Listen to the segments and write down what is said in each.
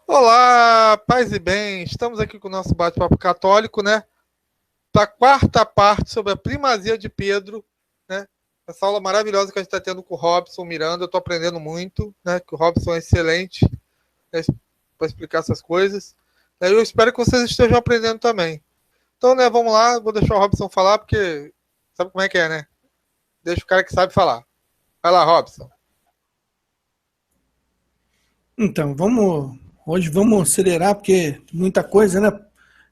Olá, paz e bem. Estamos aqui com o nosso bate-papo católico, né? Para a quarta parte sobre a primazia de Pedro, né? Essa aula maravilhosa que a gente está tendo com o Robson Miranda. Eu estou aprendendo muito, né? Que o Robson é excelente, né, para explicar essas coisas. Eu espero que vocês estejam aprendendo também. Então, né? Vamos lá. Vou deixar o Robson falar porque sabe como é que é, né? Deixa o cara que sabe falar. Vai lá, Robson. Então, hoje vamos acelerar, porque muita coisa, né,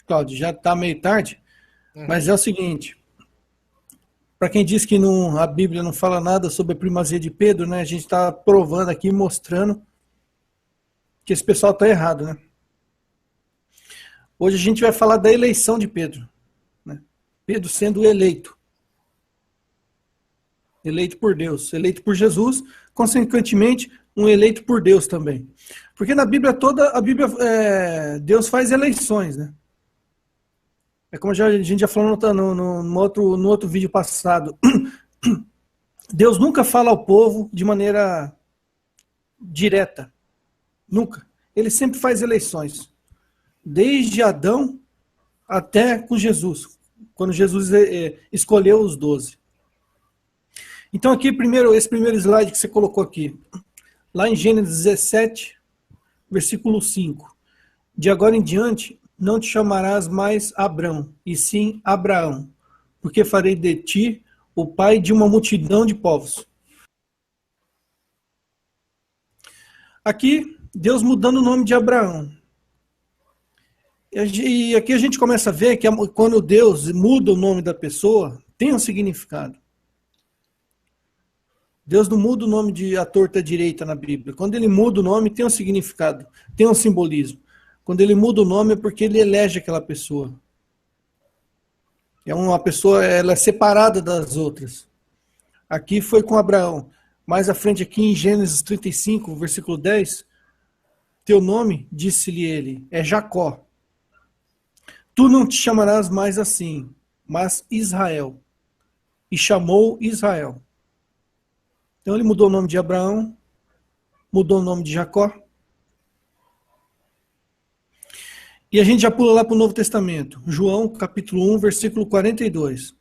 Cláudio? Já está meio tarde, mas Uhum. é o seguinte, para quem diz que a Bíblia não fala nada sobre a primazia de Pedro, né, a gente está provando aqui, mostrando que esse pessoal está errado, né? Hoje a gente vai falar da eleição de Pedro, né? Pedro sendo eleito por Deus, eleito por Jesus, consequentemente, um eleito por Deus também. Porque na Bíblia toda, Deus faz eleições, né? É como a gente já falou no outro vídeo passado. Deus nunca fala ao povo de maneira direta. Nunca. Ele sempre faz eleições. Desde Adão até com Jesus. Quando Jesus escolheu os 12. Então aqui, esse primeiro slide que você colocou aqui. Lá em Gênesis 17, versículo 5. De agora em diante, não te chamarás mais Abrão, e sim Abraão, porque farei de ti o pai de uma multidão de povos. Aqui, Deus mudando o nome de Abraão. E aqui a gente começa a ver que quando Deus muda o nome da pessoa, tem um significado. Deus não muda o nome de a torta direita na Bíblia. Quando ele muda o nome, tem um significado, tem um simbolismo. Quando ele muda o nome é porque ele elege aquela pessoa. É uma pessoa, ela é separada das outras. Aqui foi com Abraão. Mais à frente, aqui em Gênesis 35, versículo 10, teu nome, disse-lhe ele, é Jacó. Tu não te chamarás mais assim, mas Israel. E chamou Israel. Então ele mudou o nome de Abraão, mudou o nome de Jacó. E a gente já pula lá para o Novo Testamento. João, capítulo 1, versículo 42.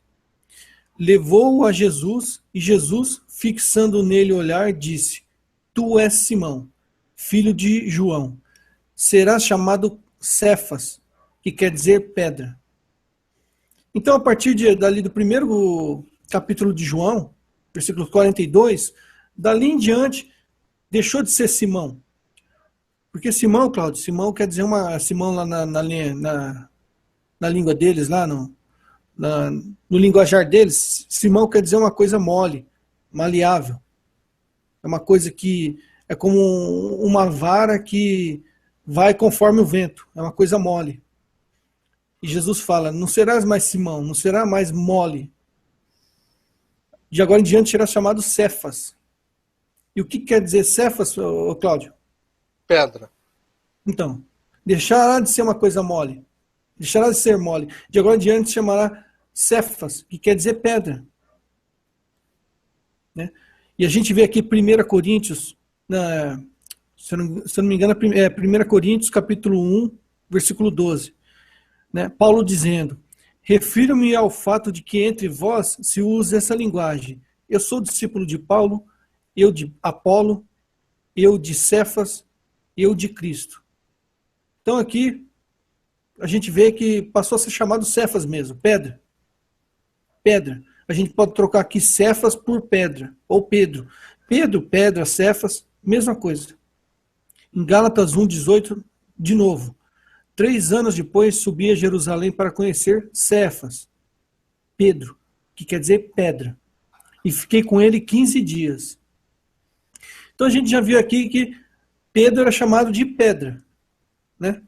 Levou-o a Jesus, e Jesus, fixando nele o olhar, disse, tu és Simão, filho de João. Serás chamado Cefas, que quer dizer pedra. Então, a partir dali do primeiro capítulo de João, versículo 42, dali em diante, deixou de ser Simão. Porque Simão, Cláudio, Simão quer dizer Simão lá na língua deles, lá no linguajar deles, Simão quer dizer uma coisa mole, maleável. É uma coisa que é como uma vara que vai conforme o vento. É uma coisa mole. E Jesus fala, não serás mais Simão, não será mais mole. De agora em diante será chamado Cefas. E o que quer dizer Cefas, Cláudio? Pedra. Então, deixará de ser uma coisa mole. Deixará de ser mole. De agora em diante se chamará Cefas, que quer dizer pedra. Né? E a gente vê aqui 1 Coríntios, se eu não me engano, 1 Coríntios capítulo 1, versículo 12. Né? Paulo dizendo, refiro-me ao fato de que entre vós se usa essa linguagem. Eu sou discípulo de Paulo, eu de Apolo, eu de Cefas, eu de Cristo. Então aqui a gente vê que passou a ser chamado Cefas mesmo, pedra. Pedra. A gente pode trocar aqui Cefas por pedra, ou Pedro. Pedro, pedra, Cefas, mesma coisa. Em Gálatas 1,18, de novo. 3 anos depois, subi a Jerusalém para conhecer Cefas, Pedro, que quer dizer pedra. E fiquei com ele 15 dias. Então a gente já viu aqui que Pedro era chamado de pedra. Né?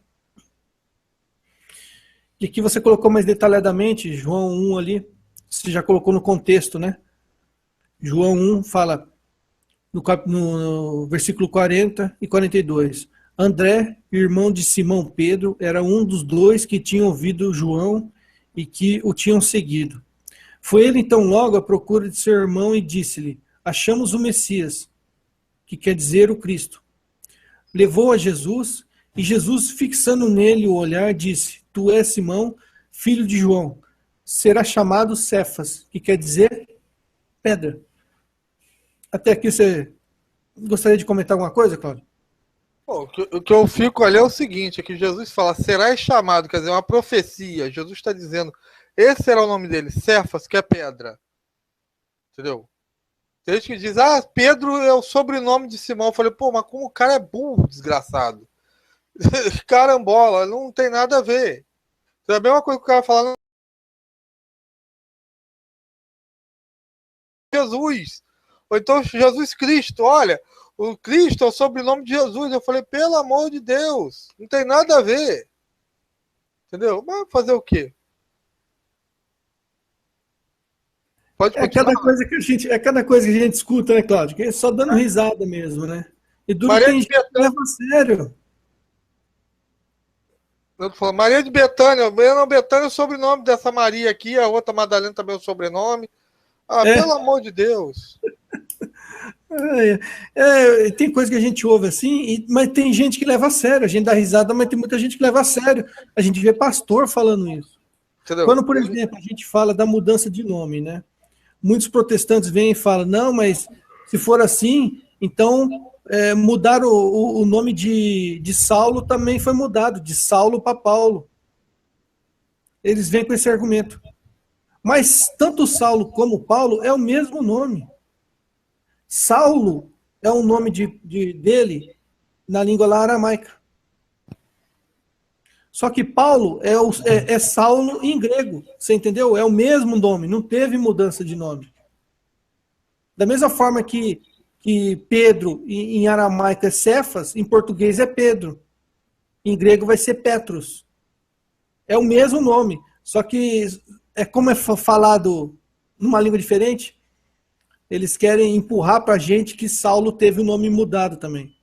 E aqui você colocou mais detalhadamente, João 1 ali, você já colocou no contexto, né? João 1 fala no versículo 40 e 42. André, irmão de Simão Pedro, era um dos 2 que tinham ouvido João e que o tinham seguido. Foi ele então logo à procura de seu irmão e disse-lhe, achamos o Messias, que quer dizer o Cristo. Levou a Jesus E Jesus, fixando nele o olhar, disse: Tu és Simão, filho de João. Será chamado Cefas, que quer dizer pedra. Até aqui você gostaria de comentar alguma coisa, Cláudio? Bom, o que eu fico ali é o seguinte, é que Jesus fala, serás chamado, quer dizer, uma profecia. Jesus está dizendo, esse será o nome dele, Cefas, que é pedra. Entendeu? Tem gente que diz, Pedro é o sobrenome de Simão. Eu falei, pô, mas como o cara é burro, desgraçado. Carambola, não tem nada a ver. É a mesma coisa que o cara falando Jesus. Ou então Jesus Cristo, olha, o Cristo é o sobrenome de Jesus. Eu falei, pelo amor de Deus, não tem nada a ver. Entendeu? Mas fazer o quê? Pode continuar. É cada coisa que a gente escuta, né, Cláudio? Que é só dando risada mesmo, né? E duro Maria tem de gente que Betânia, leva a sério. eu tô falando, Maria de Betânia, Betânia é o sobrenome dessa Maria aqui, a outra Madalena também é o sobrenome. Pelo É, amor de Deus. tem coisa que a gente ouve assim, mas tem gente que leva a sério. A gente dá risada, mas tem muita gente que leva a sério. A gente vê pastor falando isso. Entendeu? Quando, por exemplo, a gente fala da mudança de nome, né? Muitos protestantes vêm e falam, não, mas se for assim, então mudar o nome de Saulo também foi mudado, de Saulo para Paulo. Eles vêm com esse argumento. Mas tanto Saulo como Paulo é o mesmo nome. Saulo é o nome dele na língua lá aramaica. Só que Paulo é Saulo em grego, você entendeu? É o mesmo nome, não teve mudança de nome. Da mesma forma que Pedro em aramaico é Cefas, em português é Pedro. Em grego vai ser Petros. É o mesmo nome, só que como é falado numa língua diferente, eles querem empurrar para a gente que Saulo teve o nome mudado também.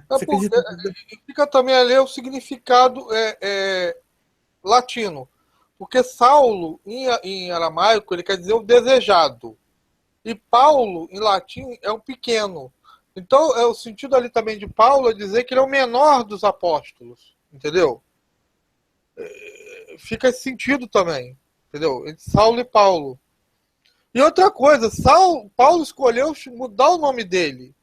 Você acredita? Fica também ali o significado latino. Porque Saulo, em aramaico, ele quer dizer o desejado. E Paulo, em latim, é o pequeno. Então, o sentido ali também de Paulo é dizer que ele é o menor dos apóstolos. Entendeu? Fica esse sentido também. Entendeu? Entre Saulo e Paulo. E outra coisa, Paulo escolheu mudar o nome dele.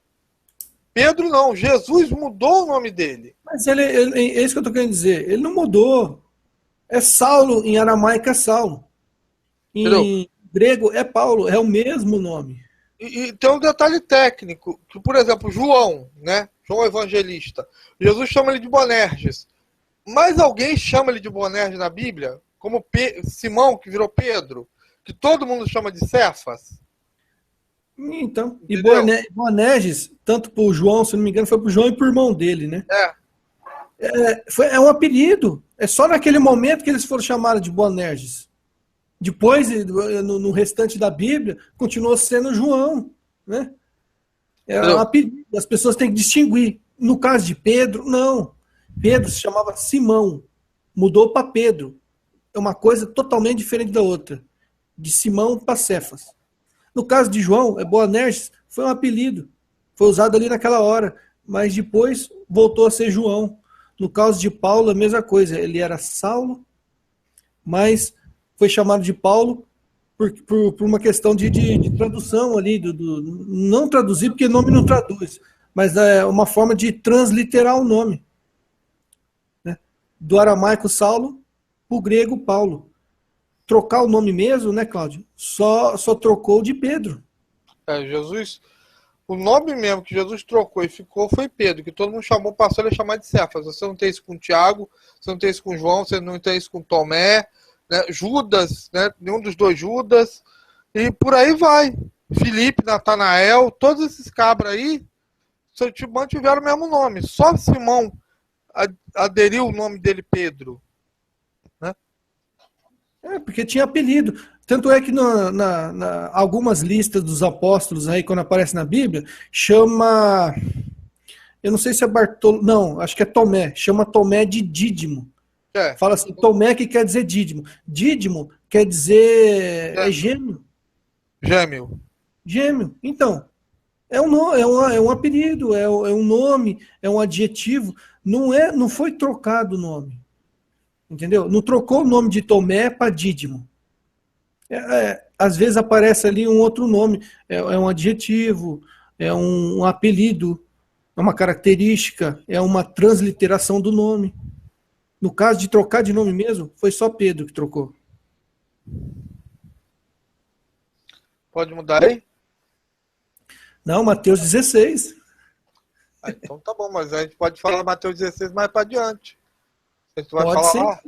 Pedro não, Jesus mudou o nome dele. Mas é isso que eu estou querendo dizer. Ele não mudou. É Saulo, em aramaico é Saulo. Em Entendeu? grego é Paulo, é o mesmo nome. E tem um detalhe técnico, que, por exemplo, João, né? João Evangelista. Jesus chama ele de Boanerges. Mas alguém chama ele de Boanerges na Bíblia? Como Simão, que virou Pedro? Que todo mundo chama de Cefas? Então, e Entendeu? Boanerges, tanto para o João, se não me engano, foi para o João e para o irmão dele, né? É um apelido. É só naquele momento que eles foram chamados de Boanerges. Depois, no restante da Bíblia, continuou sendo João, né? Um apelido. As pessoas têm que distinguir. No caso de Pedro, não. Pedro se chamava Simão. Mudou para Pedro. É uma coisa totalmente diferente da outra. De Simão para Cefas. No caso de João, Boanerges foi um apelido. Foi usado ali naquela hora. Mas depois voltou a ser João. No caso de Paulo, a mesma coisa. Ele era Saulo, mas foi chamado de Paulo por uma questão de tradução ali. Não traduzir, porque nome não traduz. Mas é uma forma de transliterar o nome. Né? Do aramaico Saulo para o grego Paulo. Trocar o nome mesmo, né, Cláudio? Só trocou de Pedro. Jesus, o nome mesmo que Jesus trocou e ficou foi Pedro, que todo mundo chamou, passou ele a chamar de Cefas. Você não tem isso com Tiago, você não tem isso com João, você não tem isso com Tomé, né? Judas, né? Nenhum dos dois Judas, e por aí vai. Filipe, Natanael, todos esses cabras aí mantiveram o mesmo nome. Só Simão aderiu o nome dele Pedro. Porque tinha apelido. Tanto é que algumas listas dos apóstolos aí, quando aparece na Bíblia, chama. Eu não sei se é Bartolo. Não, acho que é Tomé. Chama Tomé de Dídimo. Fala assim, Tomé que quer dizer Dídimo. Dídimo quer dizer gêmeo. Gêmeo. Gêmeo. Então, É um apelido, é um nome, é um adjetivo. Não foi trocado o nome, entendeu? Não trocou o nome de Tomé para Dídimo. Às vezes aparece ali um outro nome, é um adjetivo, é um apelido, é uma característica, é uma transliteração do nome. No caso de trocar de nome mesmo, foi só Pedro que trocou. Pode mudar aí? Não, Mateus 16. Então tá bom, mas a gente pode falar Mateus 16 mais para adiante. A gente vai Pode falar ser. lá.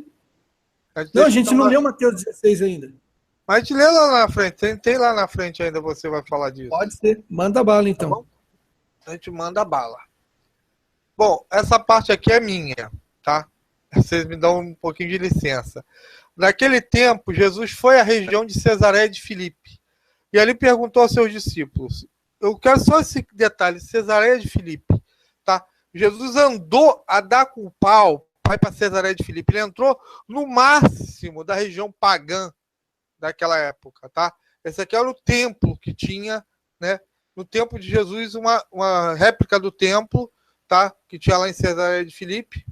Não, a gente Então não lá. leu Mateus 16 ainda. Mas a gente lê lá na frente. Tem lá na frente ainda, você vai falar disso. Pode ser. Manda bala, Tá então. bom? A gente manda bala. Bom, essa parte aqui é minha, tá? Vocês me dão um pouquinho de licença. Naquele tempo, Jesus foi à região de Cesareia de Filipe. E ali perguntou aos seus discípulos. Eu quero só esse detalhe, Cesareia de Filipe, tá? Jesus andou a dar com o pau, vai para Cesareia de Filipe. Ele entrou no máximo da região pagã daquela época, tá? Esse aqui era o templo que tinha, né? No tempo de Jesus, uma réplica do templo, tá? Que tinha lá em Cesareia de Filipe,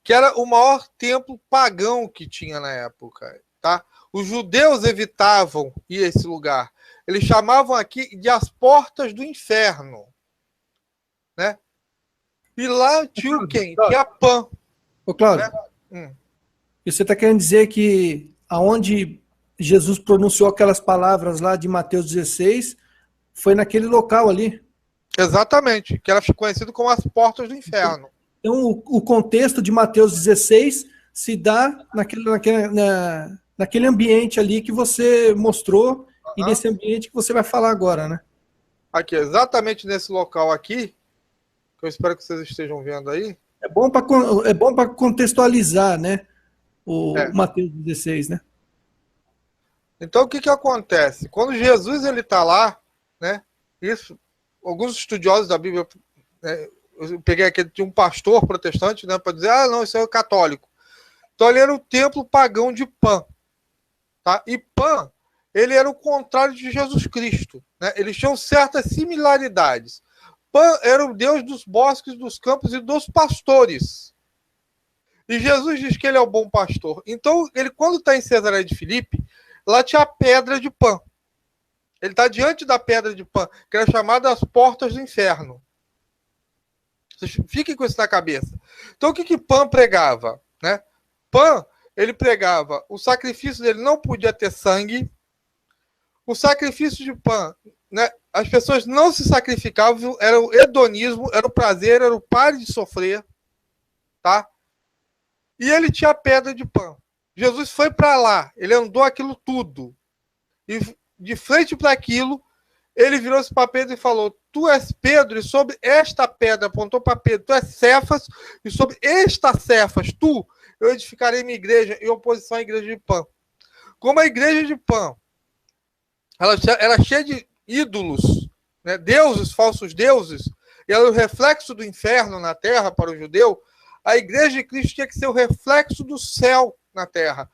que era o maior templo pagão que tinha na época, tá? Os judeus evitavam ir a esse lugar. Eles chamavam aqui de as portas do inferno, né? E lá tinha quem? Tinha Pan. Ô, Cláudio, né? E você está querendo dizer que aonde Jesus pronunciou aquelas palavras lá de Mateus 16 foi naquele local ali? Exatamente, que era conhecido como as portas do inferno. Então, o contexto de Mateus 16 se dá naquele ambiente ali que você mostrou e nesse ambiente que você vai falar agora, né? Aqui, exatamente nesse local aqui, que eu espero que vocês estejam vendo aí. É bom para contextualizar, né? O Mateus 16, né? Então, o que que acontece? Quando Jesus ele está lá, né? Isso, alguns estudiosos da Bíblia, né, eu peguei aqui de um pastor protestante, né, para dizer, não, isso é católico. Então, ele era o templo pagão de Pan, tá? E Pan, ele era o contrário de Jesus Cristo, né? Eles tinham certas similaridades. Pan era o deus dos bosques, dos campos e dos pastores. E Jesus diz que ele é o bom pastor. Então, ele quando está em Cesareia de Filipe, lá tinha a pedra de Pan. Ele está diante da pedra de Pan, que era chamada as portas do inferno. Vocês fiquem com isso na cabeça. Então, o que Pan pregava? Né? Pan, ele pregava, o sacrifício dele não podia ter sangue. O sacrifício de Pan, né? As pessoas não se sacrificavam, era o hedonismo, era o prazer, era o pare de sofrer. Tá? E ele tinha a pedra de Pan. Jesus foi para lá, ele andou aquilo tudo. E de frente para aquilo, ele virou-se para Pedro e falou: Tu és Pedro, e sobre esta pedra, apontou para Pedro, tu és Cefas, e sobre esta Cefas, eu edificarei minha igreja em oposição à igreja de Pan. Como a igreja de Pan, ela era cheia de ídolos, né, deuses, falsos deuses, e ela era o reflexo do inferno na terra para o judeu, a igreja de Cristo tinha que ser o reflexo do céu na terra.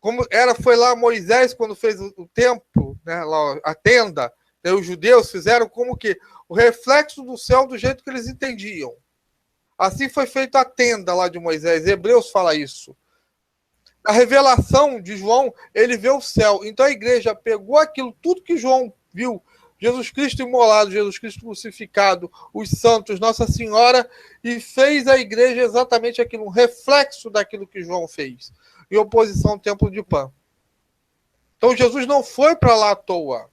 Como foi lá Moisés quando fez o templo, né, lá, a tenda, né, os judeus fizeram como que o reflexo do céu do jeito que eles entendiam. Assim foi feita a tenda lá de Moisés. Hebreus fala isso. A revelação de João, ele vê o céu. Então a igreja pegou aquilo, tudo que João viu, Jesus Cristo imolado, Jesus Cristo crucificado, os santos, Nossa Senhora, e fez a igreja exatamente aquilo, um reflexo daquilo que João fez, em oposição ao templo de Pan. Então Jesus não foi para lá à toa.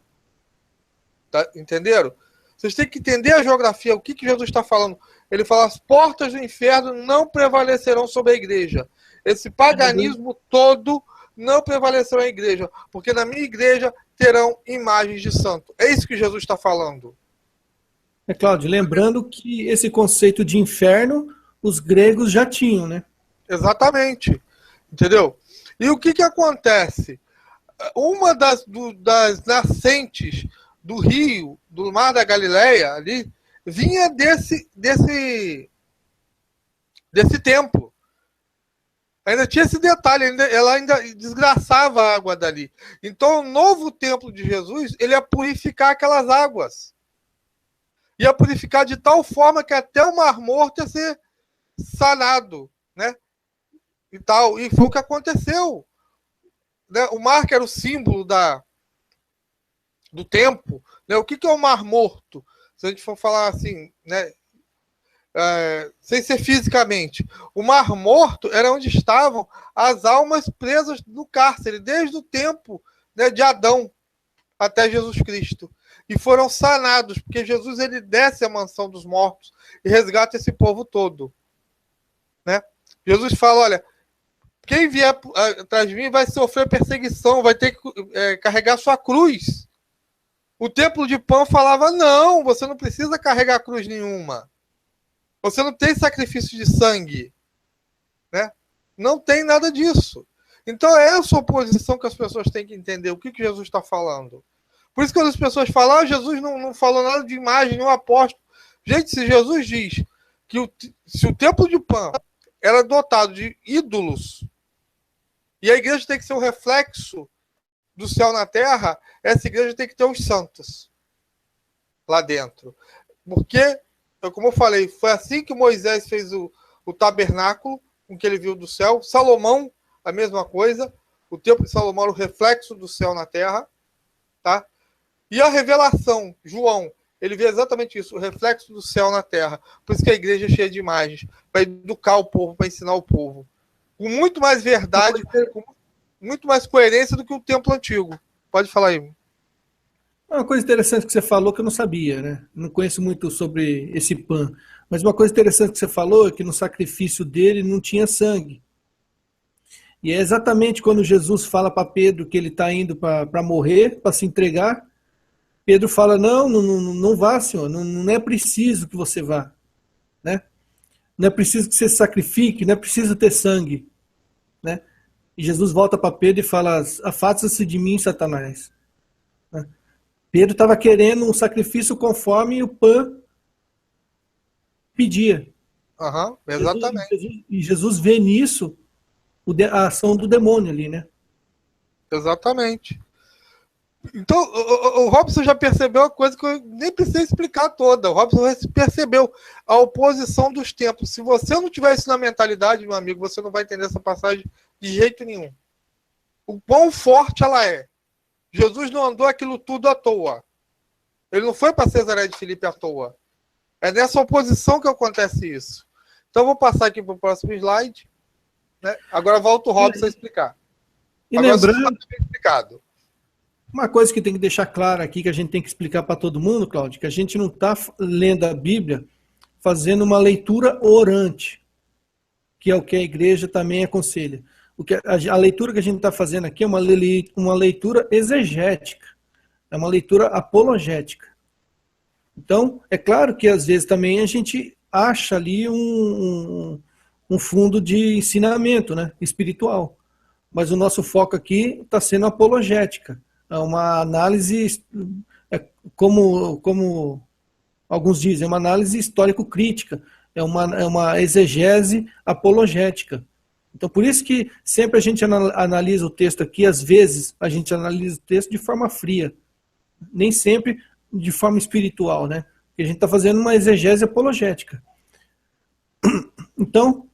Tá? Entenderam? Vocês têm que entender a geografia, o que Jesus está falando. Ele fala, as portas do inferno não prevalecerão sobre a igreja. Esse paganismo todo não prevalecerá na igreja, porque na minha igreja terão imagens de santo. É isso que Jesus está falando. Cláudio, lembrando que esse conceito de inferno, os gregos já tinham, né? Exatamente. Entendeu? E o que acontece? Uma das nascentes do rio, do mar da Galileia, ali, vinha desse templo. Ainda tinha esse detalhe, ela ainda desgraçava a água dali. Então, o novo templo de Jesus, ele ia purificar aquelas águas. Ia purificar de tal forma que até o Mar Morto ia ser sanado, né? E tal. E foi o que aconteceu. Né? O mar, que era o símbolo do tempo, né? O que é o Mar Morto? Se a gente for falar assim, né? Sem ser fisicamente. O Mar Morto era onde estavam as almas presas no cárcere, desde o tempo, né, de Adão até Jesus Cristo. E foram sanados, porque Jesus ele desce à mansão dos mortos e resgata esse povo todo. Né? Jesus fala, olha, quem vier atrás de mim vai sofrer perseguição, vai ter que carregar sua cruz. O templo de Pan falava, não, você não precisa carregar cruz nenhuma. Você não tem sacrifício de sangue. Né? Não tem nada disso. Então é essa oposição que as pessoas têm que entender. O que Jesus está falando? Por isso que quando as pessoas falam, Jesus não falou nada de imagem, nenhum apóstolo. Gente, se Jesus diz que se o templo de Pan era dotado de ídolos, e a igreja tem que ser um reflexo do céu na terra, essa igreja tem que ter os santos lá dentro. Porque, como eu falei, foi assim que Moisés fez o tabernáculo, com que ele viu do céu. Salomão, a mesma coisa. O templo de Salomão era o reflexo do céu na terra. Tá? E a revelação, João, ele vê exatamente isso, o reflexo do céu na terra. Por isso que a igreja é cheia de imagens, para educar o povo, para ensinar o povo. Com muito mais verdade, com muito mais coerência do que o templo antigo. Pode falar aí. Uma coisa interessante que você falou que eu não sabia, né? Não conheço muito sobre esse Pan. Mas uma coisa interessante que você falou é que no sacrifício dele não tinha sangue. E é exatamente quando Jesus fala para Pedro que ele está indo para morrer, para se entregar, Pedro fala, não vá, Senhor, não é preciso que você vá. Né? Não é preciso que você se sacrifique, não é preciso ter sangue. Né? E Jesus volta para Pedro e fala, afasta-se de mim, Satanás. Né? Pedro estava querendo um sacrifício conforme o Pan pedia. Exatamente. E Jesus vê nisso a ação do demônio ali, né? Exatamente. Então, o Robson já percebeu a coisa que eu nem precisei explicar toda. O Robson percebeu a oposição dos tempos. Se você não tiver isso na mentalidade, meu amigo, você não vai entender essa passagem de jeito nenhum. O quão forte ela é. Jesus não andou aquilo tudo à toa. Ele não foi para Cesareia de Filipe à toa. É nessa oposição que acontece isso. Então, eu vou passar aqui para o próximo slide. Né? Agora volta o Robson a explicar. E agora lembrando, está bem explicado. Uma coisa que tem que deixar claro aqui, que a gente tem que explicar para todo mundo, Cláudio, que a gente não está lendo a Bíblia fazendo uma leitura orante, que é o que a igreja também aconselha. A leitura que a gente está fazendo aqui é uma leitura exegética, é uma leitura apologética. Então, é claro que às vezes também a gente acha ali um fundo de ensinamento, né, espiritual. Mas o nosso foco aqui está sendo apologética. É uma análise, como alguns dizem, uma análise histórico-crítica, é uma exegese apologética. Então, por isso que sempre a gente analisa o texto aqui, às vezes a gente analisa o texto de forma fria, nem sempre de forma espiritual, né? Porque a gente está fazendo uma exegese apologética. Então,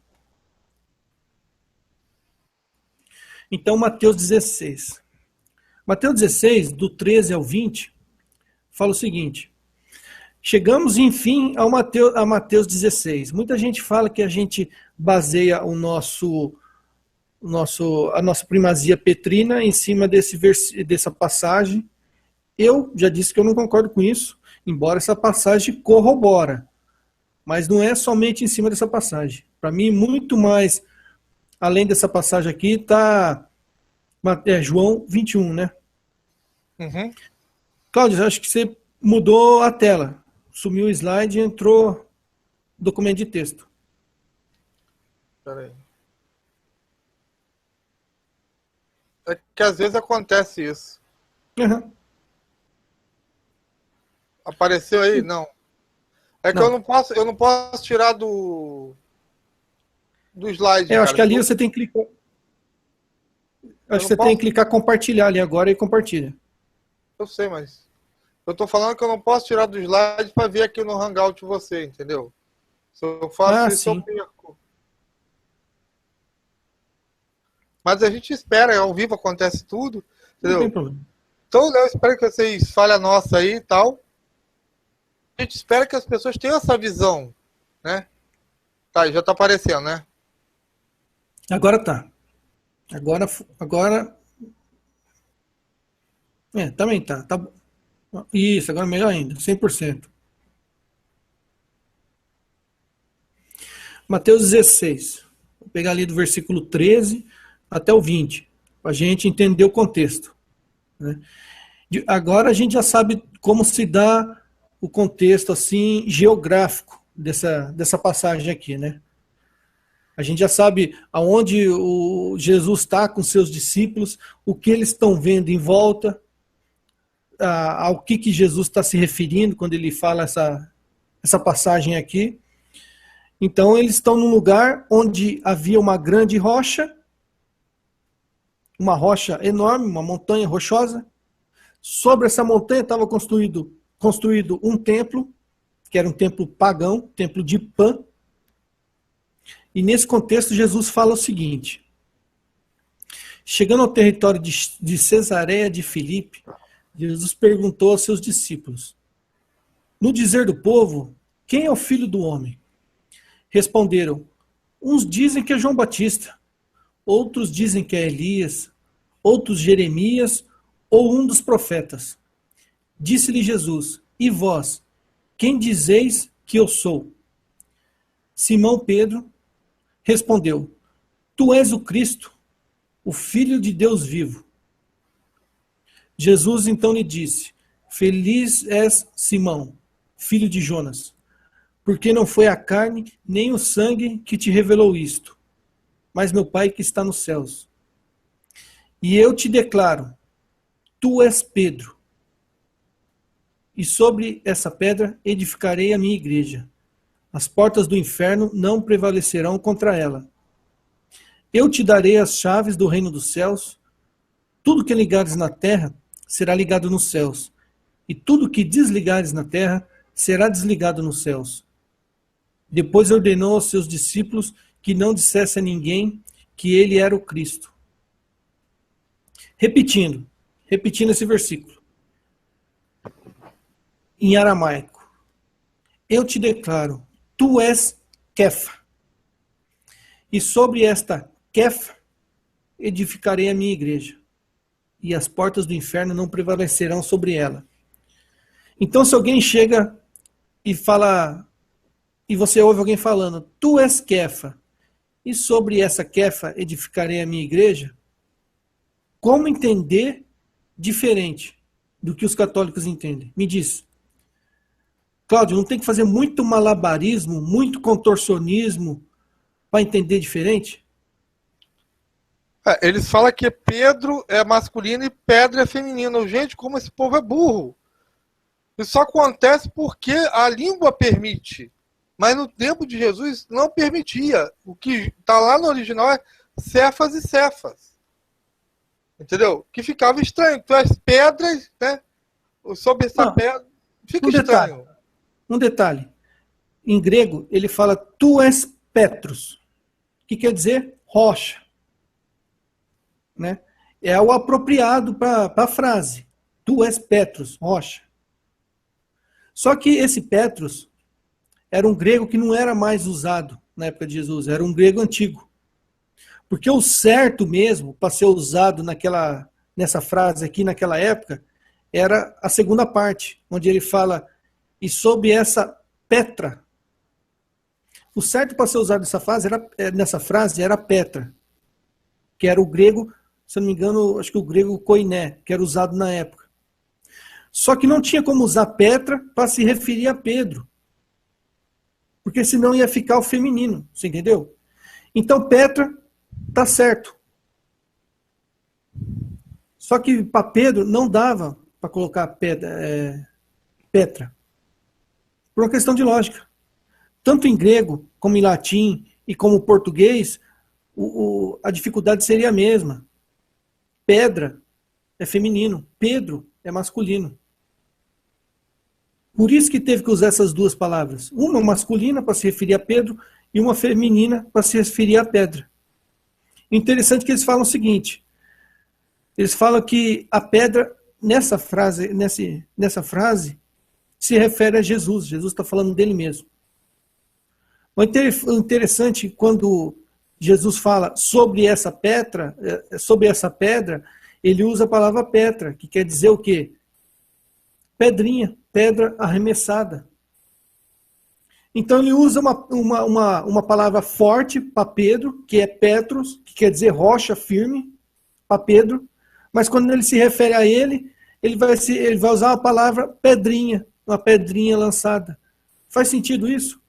Mateus 16. Mateus 16, do 13 ao 20, fala o seguinte: chegamos, enfim, a Mateus 16. Muita gente fala que a gente baseia a nossa primazia petrina em cima dessa passagem. Eu já disse que eu não concordo com isso, embora essa passagem corrobora. Mas não é somente em cima dessa passagem. Para mim, muito mais, além dessa passagem aqui, está João 21, né? Uhum. Cláudio, acho que você mudou a tela. Sumiu o slide e entrou documento de texto. Espera aí. É que às vezes acontece isso. Uhum. Apareceu aí? Não. É que Não. eu não posso tirar do do slide, Eu cara. acho que ali você tem que clicar. Acho que você tem que clicar compartilhar ali agora e compartilha. Eu sei, mas eu tô falando que eu não posso tirar do slide para ver aqui no Hangout você, entendeu? Se eu faço isso, Sim. eu perco. Mas a gente espera, ao vivo acontece tudo, Não tem entendeu? problema. Então, eu espero que vocês falem a nossa aí e tal. A gente espera que as pessoas tenham essa visão, né? Tá, já tá aparecendo, né? Agora tá. Agora. Também tá. Isso, agora melhor ainda. 100%. Mateus 16. Vou pegar ali do versículo 13 até o 20. Para a gente entender o contexto. Né? Agora a gente já sabe como se dá o contexto assim geográfico dessa passagem aqui, né? A gente já sabe aonde o Jesus está com seus discípulos, o que eles estão vendo em volta, ao que Jesus está se referindo quando ele fala essa passagem aqui. Então eles estão num lugar onde havia uma grande rocha, uma rocha enorme, uma montanha rochosa. Sobre essa montanha estava construído um templo, que era um templo pagão, templo de Pan. E nesse contexto Jesus fala o seguinte: chegando ao território de Cesareia de Filipe, Jesus perguntou aos seus discípulos: no dizer do povo, quem é o filho do homem? Responderam: uns dizem que é João Batista, outros dizem que é Elias, outros Jeremias ou um dos profetas. Disse-lhe Jesus: e vós, quem dizeis que eu sou? Simão Pedro respondeu: tu és o Cristo, o Filho de Deus vivo. Jesus então lhe disse: feliz és Simão, filho de Jonas, porque não foi a carne nem o sangue que te revelou isto, mas meu Pai que está nos céus. E eu te declaro, tu és Pedro, e sobre essa pedra edificarei a minha igreja. As portas do inferno não prevalecerão contra ela. Eu te darei as chaves do reino dos céus. Tudo que ligares na terra será ligado nos céus, e tudo que desligares na terra será desligado nos céus. Depois ordenou aos seus discípulos que não dissesse a ninguém que ele era o Cristo. Repetindo esse versículo, em aramaico: eu te declaro, tu és Kefa, e sobre esta Kefa edificarei a minha igreja, e as portas do inferno não prevalecerão sobre ela. Então, se alguém chega e fala, e você ouve alguém falando, tu és Kefa, e sobre essa Kefa edificarei a minha igreja, como entender diferente do que os católicos entendem? Me diz. Cláudio, não tem que fazer muito malabarismo, muito contorcionismo para entender diferente? Eles falam que Pedro é masculino e Pedro é feminino. Gente, como esse povo é burro. Isso acontece porque a língua permite. Mas no tempo de Jesus não permitia. O que está lá no original é Cefas e Cefas. Entendeu? Que ficava estranho. Tu és pedras, né? Sobre essa pedra. Fica estranho. Um detalhe. Em grego, ele fala tu és Petros, que quer dizer rocha. Né? É o apropriado para a frase. Tu és Petros, rocha. Só que esse Petros era um grego que não era mais usado na época de Jesus, era um grego antigo. Porque o certo mesmo, para ser usado nessa frase aqui, naquela época, era a segunda parte, onde ele fala, e sob essa Petra. O certo para ser usado nessa frase era Petra, que era o grego, se eu não me engano, acho que o grego koiné, que era usado na época. Só que não tinha como usar Petra para se referir a Pedro, porque senão ia ficar o feminino, você entendeu? Então Petra tá certo. Só que para Pedro não dava para colocar Petra. Por uma questão de lógica. Tanto em grego, como em latim, e como português, a dificuldade seria a mesma. Pedra é feminino, Pedro é masculino. Por isso que teve que usar essas duas palavras. Uma masculina para se referir a Pedro e uma feminina para se referir à pedra. Interessante que eles falam o seguinte. Eles falam que a pedra, nessa frase, se refere a Jesus. Jesus está falando dele mesmo. O interessante, quando Jesus fala sobre essa pedra, ele usa a palavra Petra, que quer dizer o quê? Pedrinha, pedra arremessada. Então ele usa uma palavra forte para Pedro, que é Petros, que quer dizer rocha firme, para Pedro, mas quando ele se refere a ele vai usar a palavra pedrinha, uma pedrinha lançada. Faz sentido isso?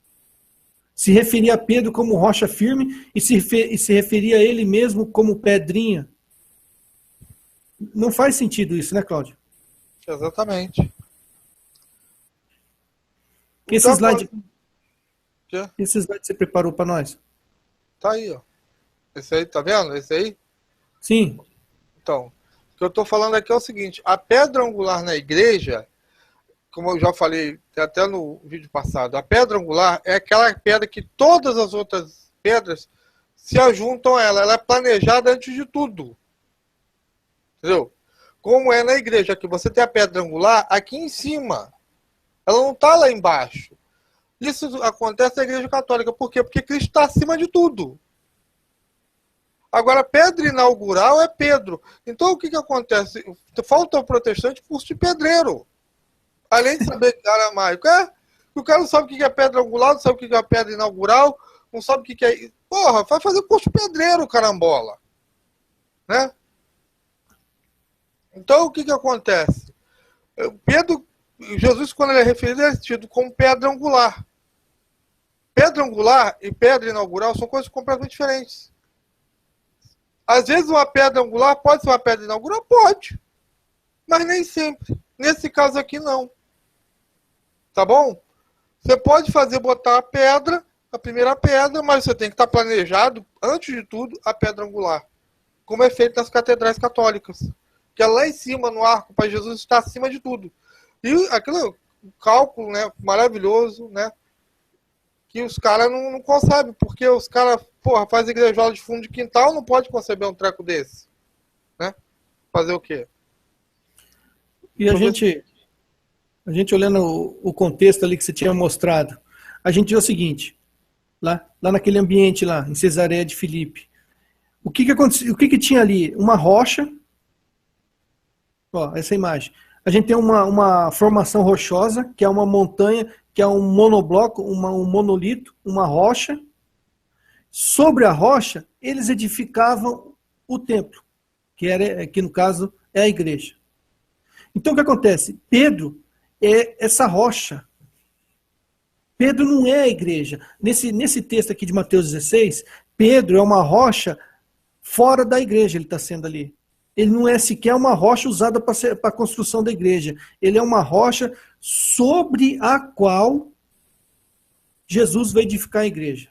Se referir a Pedro como rocha firme e se referir a ele mesmo como pedrinha. Não faz sentido isso, né, Cláudio? Exatamente. Esse slide você preparou para nós? Tá aí, ó. Esse aí, tá vendo? Esse aí? Sim. Então, o que eu estou falando aqui é o seguinte: a pedra angular na igreja, como eu já falei até no vídeo passado, a pedra angular é aquela pedra que todas as outras pedras se ajuntam a ela. Ela é planejada antes de tudo. Entendeu? Como é na igreja, que você tem a pedra angular aqui em cima. Ela não está lá embaixo. Isso acontece na igreja católica. Por quê? Porque Cristo está acima de tudo. Agora, pedra inaugural é Pedro. Então, o que acontece? Falta ao protestante curso de pedreiro. Além de saber aramaico. O cara não sabe o que é pedra angular, não sabe o que é pedra inaugural, não sabe o que é... Porra, vai fazer curso de pedreiro, carambola. Né? Então, o que acontece? Jesus, quando ele é referido, é tido como pedra angular. Pedra angular e pedra inaugural são coisas completamente diferentes. Às vezes uma pedra angular pode ser uma pedra inaugural? Pode. Mas nem sempre. Nesse caso aqui, não. Tá bom? Você pode botar a primeira pedra, mas você tem que estar planejado, antes de tudo, a pedra angular. Como é feito nas catedrais católicas. Que é lá em cima, no arco, para Jesus estar acima de tudo. E aquele cálculo, né, maravilhoso, né? Que os caras não concebem, porque os caras, fazem igrejola de fundo de quintal, não pode conceber um treco desse. Né? Fazer o quê? E a gente olhando o contexto ali que você tinha mostrado, a gente vê o seguinte, lá naquele ambiente lá, em Cesareia de Filipe, o que aconteceu? O que tinha ali? Uma rocha, ó, essa imagem. A gente tem uma formação rochosa, que é uma montanha, que é um monobloco, um monolito, uma rocha. Sobre a rocha, eles edificavam o templo, que no caso é a igreja. Então o que acontece? Pedro é essa rocha. Pedro não é a igreja. Nesse texto aqui de Mateus 16, Pedro é uma rocha fora da igreja, ele está sendo ali. Ele não é sequer uma rocha usada para a construção da igreja. Ele é uma rocha sobre a qual Jesus vai edificar a igreja.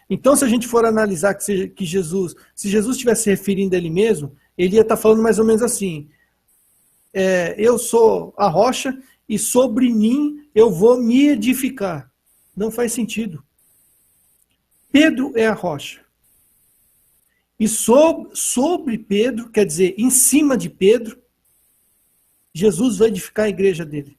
Então, se a gente for analisar se Jesus estivesse se referindo a ele mesmo, ele ia estar falando mais ou menos assim: eu sou a rocha e sobre mim eu vou me edificar. Não faz sentido. Pedro é a rocha. E sobre Pedro, quer dizer, em cima de Pedro, Jesus vai edificar a igreja dele.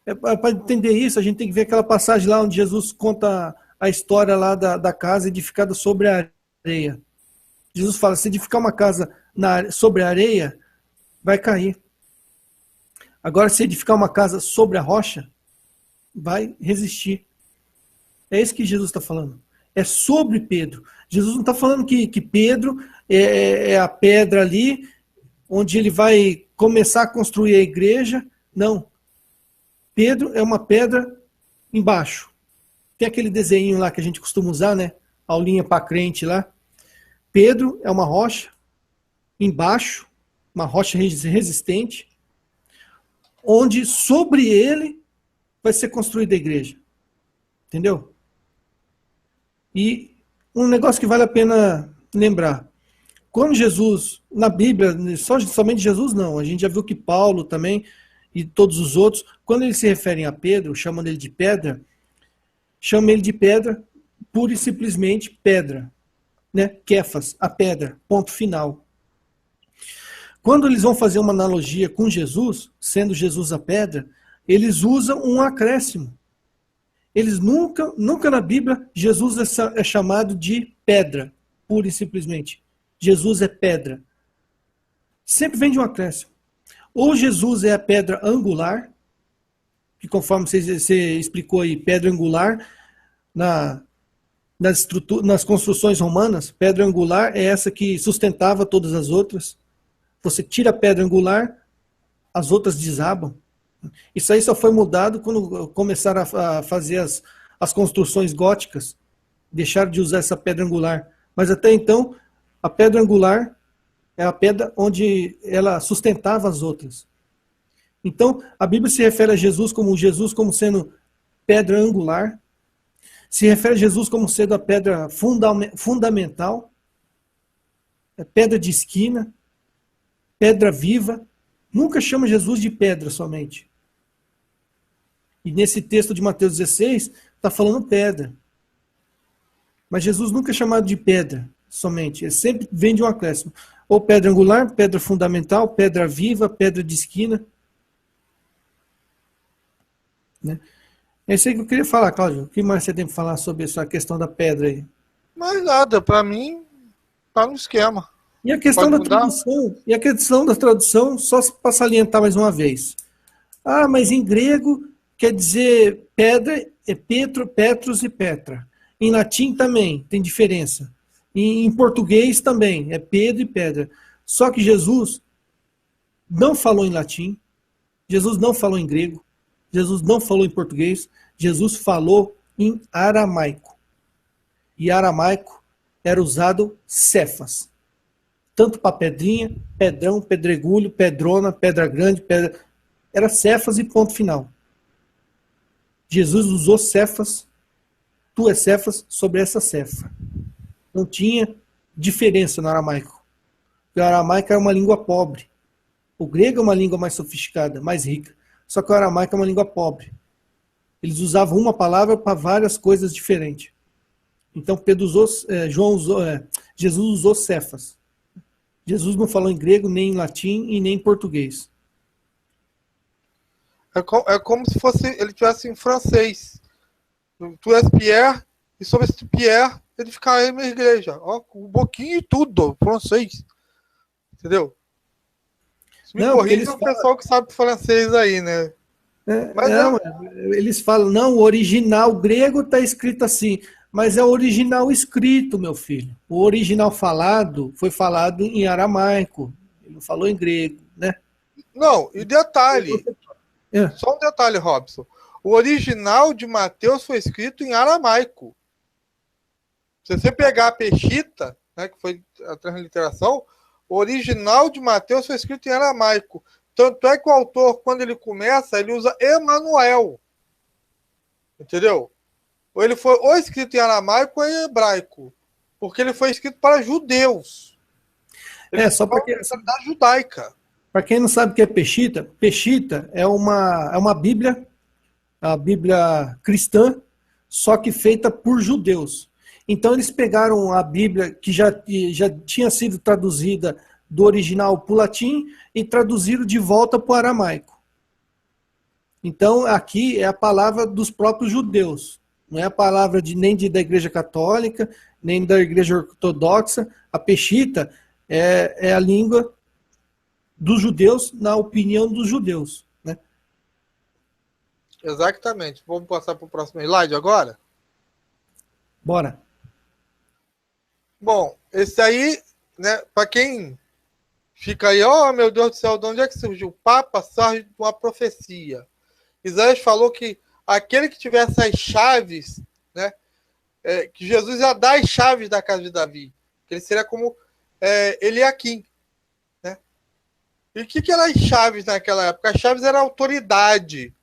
Para entender isso, a gente tem que ver aquela passagem lá onde Jesus conta a história lá da casa edificada sobre a areia. Jesus fala, se edificar uma casa sobre a areia, vai cair. Agora, se edificar uma casa sobre a rocha, vai resistir. É isso que Jesus está falando. É sobre Pedro. Jesus não está falando que Pedro é a pedra ali, onde ele vai começar a construir a igreja. Não. Pedro é uma pedra embaixo. Tem aquele desenho lá que a gente costuma usar, né? Aulinha para crente lá. Pedro é uma rocha embaixo, uma rocha resistente, onde sobre ele vai ser construída a igreja. Entendeu? E um negócio que vale a pena lembrar. Quando Jesus, na Bíblia, somente Jesus não, a gente já viu que Paulo também e todos os outros, quando eles se referem a Pedro, chamam ele de pedra, chamam ele de pedra, pura e simplesmente pedra, né? Kéfas, a pedra, ponto final. Quando eles vão fazer uma analogia com Jesus, sendo Jesus a pedra, eles usam um acréscimo. Eles nunca na Bíblia, Jesus é chamado de pedra, pura e simplesmente. Jesus é pedra. Sempre vem de um acréscimo. Ou Jesus é a pedra angular, que conforme você explicou aí, pedra angular, nas construções romanas, pedra angular é essa que sustentava todas as outras. Você tira a pedra angular, as outras desabam. Isso aí só foi mudado quando começaram a fazer as construções góticas. Deixaram de usar essa pedra angular. Mas até então, a pedra angular é a pedra onde ela sustentava as outras. Então, a Bíblia se refere a Jesus como sendo pedra angular. Se refere a Jesus como sendo a pedra fundamental. Pedra de esquina. Pedra viva. Nunca chama Jesus de pedra somente. E nesse texto de Mateus 16, está falando pedra. Mas Jesus nunca é chamado de pedra somente. Ele sempre vem de um acréscimo. Ou pedra angular, pedra fundamental, pedra viva, pedra de esquina. Né? É isso aí que eu queria falar, Cláudio. O que mais você tem para falar sobre essa questão da pedra aí? Mais nada, para mim, tá no esquema. E a questão da tradução, só para salientar mais uma vez. Ah, mas em grego quer dizer pedra é Petros e Petra. Em latim também tem diferença. E em português também é Pedro e Pedra. Só que Jesus não falou em latim, Jesus não falou em grego, Jesus não falou em português, Jesus falou em aramaico. E aramaico era usado cefas. Tanto para pedrinha, pedrão, pedregulho, pedrona, pedra grande, pedra... Era cefas e ponto final. Jesus usou cefas, tu é cefas, sobre essa cefa. Não tinha diferença no aramaico. Porque o aramaico era uma língua pobre. O grego é uma língua mais sofisticada, mais rica. Só que o aramaico é uma língua pobre. Eles usavam uma palavra para várias coisas diferentes. Então Jesus usou cefas. Jesus não falou em grego, nem em latim e nem em português. É como se fosse ele tivesse em francês. Tu és Pierre, e sobre esse Pierre, ele fica aí na igreja. Ó, um pouquinho e tudo, francês. Entendeu? Me corrija o pessoal que sabe francês aí, né? Eles falam, não, o original grego está escrito assim. Mas é o original escrito, meu filho. O original falado foi falado em aramaico. Ele não falou em grego, né? Não, e detalhe. Só um detalhe, Robson. O original de Mateus foi escrito em aramaico. Se você pegar a Peshita, né, que foi a transliteração, o original de Mateus foi escrito em aramaico. Tanto é que o autor, quando ele começa, ele usa Emanuel. Entendeu? Ou ele foi ou escrito em aramaico ou em hebraico. Porque ele foi escrito para judeus. Só porque da judaica. Para quem não sabe o que é Peshita, Peshita é uma Bíblia, a Bíblia cristã, só que feita por judeus. Então eles pegaram a Bíblia que já tinha sido traduzida do original para o latim e traduziram de volta para o aramaico. Então aqui é a palavra dos próprios judeus. Não é a palavra nem da Igreja Católica, nem da Igreja Ortodoxa. A Peshita é a língua dos judeus, na opinião dos judeus. Né? Exatamente. Vamos passar para o próximo slide agora? Bora. Bom, esse aí, né, para quem fica aí, oh meu Deus do céu, de onde é que surgiu? O Papa surge de uma profecia. Isaías falou que aquele que tivesse as chaves, né, que Jesus ia dar as chaves da casa de Davi, que ele seria como Eliaquim. Né? E o que eram as chaves naquela época? As chaves eram autoridade.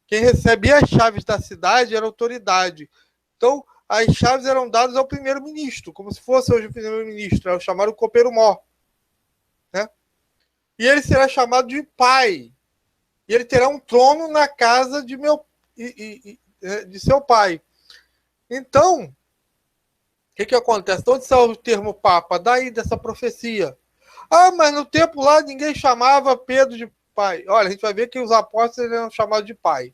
Quem recebia as chaves da cidade era autoridade. Então, as chaves eram dadas ao primeiro-ministro, como se fosse hoje o primeiro-ministro, é o chamado copeiro-mor, né? E ele será chamado de pai. E ele terá um trono na casa de seu pai. Então, o que acontece? Onde está o termo papa? Daí dessa profecia. Ah, mas no tempo lá ninguém chamava Pedro de pai. Olha, a gente vai ver que os apóstolos eram chamados de pai,